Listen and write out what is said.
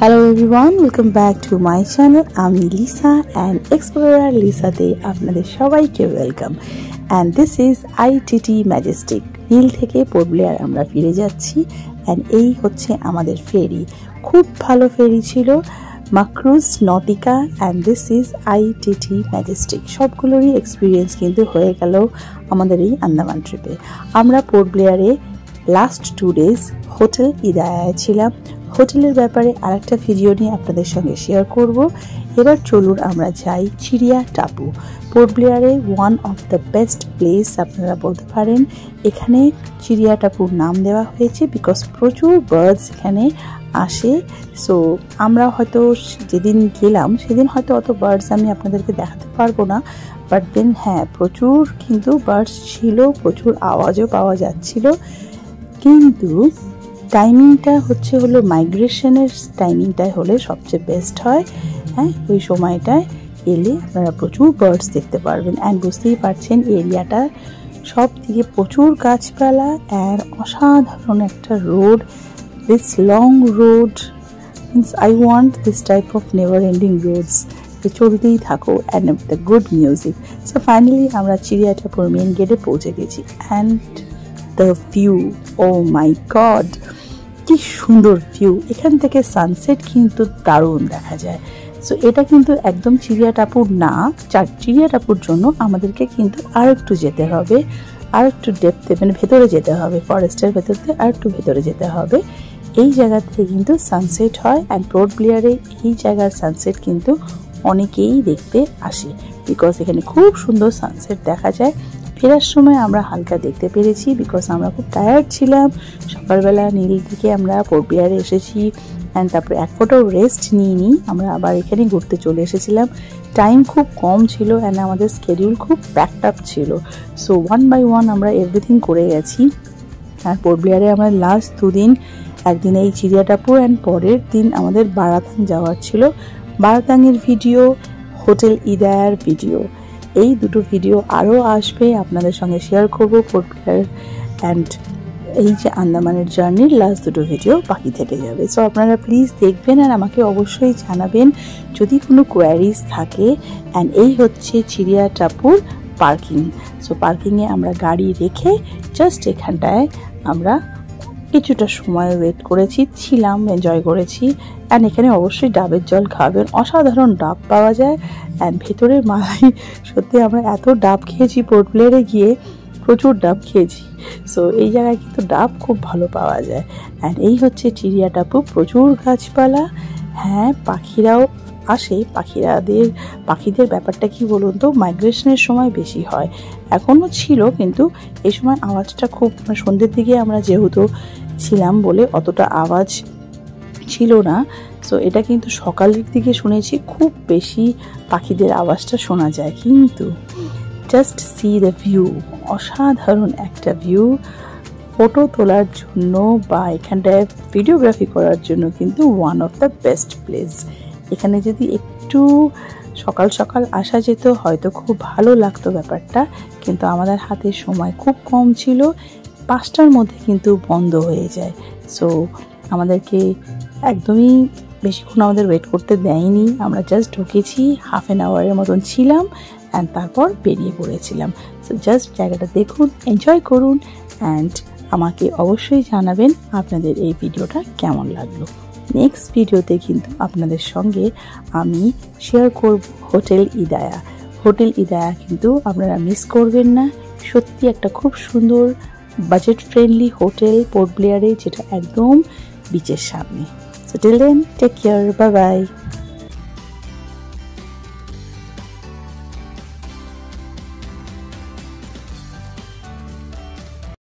Hello everyone, welcome back to my channel. আমি Lisa and Explorer লিসাতে আপনাদের সবাইকে welcome. And this is ITT Majestic। নীল থেকে port Blair আমরা ফিরে যাচ্ছি and এই হচ্ছে আমাদের ফেরি। খুব ভালো ফেরি ছিল, Makruzz Nautika and this is ITT Majestic। সবগুলোরই এক্সপিরিয়েন্স কিন্তু হয়ে গেল আমাদের এই আন্দামান ট্রিপে। আমরা পোর্ট ব্লেয়ারে লাস্ট 2 days হোটেল ইদায়ায় ছিলাম। হোটেলের ব্যাপারে আরেকটা ভিডিও নিয়ে আপনাদের সঙ্গে শেয়ার করব। এবার চলুন আমরা যাই চিড়িয়া টাপু। পোর্ট ব্লেয়ারে one of the best place আপনারা বলতে পারেন। এখানে চিড়িয়া টাপুর নাম দেওয়া হয়েছে বিকজ প্রচুর বার্ডস এখানে আসে। সো আমরা হয়তো যেদিন গেলাম সেদিন হয়তো অত বার্ডস আমি আপনাদেরকে দেখাতে পারবো না, বাট দেন হ্যাঁ প্রচুর কিন্তু বার্ডস ছিল, প্রচুর আওয়াজও পাওয়া যাচ্ছিল। কিন্তু টাইমিংটা হলো মাইগ্রেশনের টাইমিংটাই হলে সবচেয়ে বেস্ট হয়। হ্যাঁ, ওই সময়টায় এলে আপনারা প্রচুর বার্ডস দেখতে পারবেন। অ্যান্ড বুঝতেই পারছেন এরিয়াটা সব দিকে প্রচুর গাছপালা অ্যান্ড অসাধারণ একটা road. This long road means I want this type of never ending roads, চলতেই থাকো and the good music. So finally আমরা চিড়িয়া টাপুর মেন গেটে পৌঁছে গেছি। And the view, oh my God, কি সুন্দর ভিউ! এখান থেকে সানসেট কিন্তু দারুণ দেখা যায়। সো এটা কিন্তু একদম চিড়িয়া টাপুর না, চিড়িয়া টাপুর জন্য আমাদেরকে কিন্তু আর একটু যেতে হবে, আর একটু ডেপথে মানে ভেতরে যেতে হবে, ফরেস্টের ভেতর থেকে আর একটু ভেতরে যেতে হবে। এই জায়গা থেকে কিন্তু সানসেট হয়। অ্যান্ড পোর্ট ব্লেয়ারে এই জায়গার সানসেট কিন্তু অনেকেই দেখতে আসে বিকজ এখানে খুব সুন্দর সানসেট দেখা যায়। ফেরার সময় আমরা হালকা দেখতে পেরেছি বিকজ আমরা খুব টায়ার্ড ছিলাম। সকালবেলা নীল থেকে আমরা পোর্ট ব্লেয়ারে এসেছি অ্যান্ড তারপরে এক ফোটাও রেস্ট নিইনি, আমরা আবার এখানে ঘুরতে চলে এসেছিলাম। টাইম খুব কম ছিল অ্যান্ড আমাদের স্কেডিউল খুব প্যাকড আপ ছিল। সো 1 by 1 আমরা এভরিথিং করে গেছি। আর পোর্ট ব্লেয়ারে আমরা লাস্ট 2 দিন, একদিন এই চিড়িয়া টাপুর অ্যান্ড পরের দিন আমাদের বারাতাং যাওয়ার ছিল। বারাতাংয়ের ভিডিও, হোটেল ইদায়ার ভিডিও, এই দুটো ভিডিও আরও আসবে, আপনাদের সঙ্গে শেয়ার করব। পোর্ট ব্লেয়ার অ্যান্ড এই যে আন্দামানের জার্নির লাস্ট দুটো ভিডিও বাকি থেকে যাবে। সো আপনারা প্লিজ দেখবেন আর আমাকে অবশ্যই জানাবেন যদি কোনো কোয়ারিজ থাকে। অ্যান্ড এই হচ্ছে চিড়িয়া টাপুর পার্কিং। সো পার্কিংয়ে আমরা গাড়ি রেখে জাস্ট এখানটায় আমরা কিছুটা সময় ওয়েট করেছি, ছিলাম, এনজয় করেছি। অ্যান্ড এখানে অবশ্যই ডাবের জল খাবেন, অসাধারণ ডাব পাওয়া যায়। অ্যান্ড ভেতরে মালাই সত্যি আমরা এত ডাব খেয়েছি, পোর্ট ব্লেয়ারে গিয়ে প্রচুর ডাব খেয়েছি। সো এই জায়গায় কিন্তু ডাব খুব ভালো পাওয়া যায়। অ্যান্ড এই হচ্ছে চিড়িয়া টাপু, প্রচুর গাছপালা। হ্যাঁ, পাখিরাও আসে। পাখিদের ব্যাপারটা কি বলুন তো, মাইগ্রেশনের সময় বেশি হয়। এখনও ছিল কিন্তু এই সময় আওয়াজটা খুব, সন্ধ্যের দিকে আমরা যেহেতু ছিলাম বলে অতটা আওয়াজ ছিল না। সো এটা কিন্তু সকালের দিকে শুনেছি খুব বেশি পাখিদের আওয়াজটা শোনা যায়। কিন্তু জাস্ট সি দ্য ভিউ, অসাধারণ একটা ভিউ। ফটো তোলার জন্য বা এখানটায় ভিডিওগ্রাফি করার জন্য কিন্তু one of the best place. এখানে যদি একটু সকাল সকাল আসা যেত হয়তো খুব ভালো লাগতো ব্যাপারটা, কিন্তু আমাদের হাতে সময় খুব কম ছিল। 5টার মধ্যে কিন্তু বন্ধ হয়ে যায়। সো আমাদেরকে একদমই বেশিক্ষণ আমাদের ওয়েট করতে দেয়নি। আমরা জাস্ট ঢুকেছি, হাফ অ্যান আওয়ারের মতন ছিলাম অ্যান্ড তারপর বেরিয়ে পড়েছিলাম। সো জাস্ট জায়গাটা দেখুন, এনজয় করুন অ্যান্ড আমাকে অবশ্যই জানাবেন আপনাদের এই ভিডিওটা কেমন লাগলো। নেক্সট ভিডিওতে কিন্তু আপনাদের সঙ্গে আমি শেয়ার করব হোটেল ইদায়া। হোটেল ইদায়া কিন্তু আপনারা মিস করবেন না। সত্যি একটা খুব সুন্দর বাজেট ফ্রেন্ডলি হোটেল পোর্ট ব্লেয়ারে, যেটা একদম বিচের সামনে। So till then take care, bye by.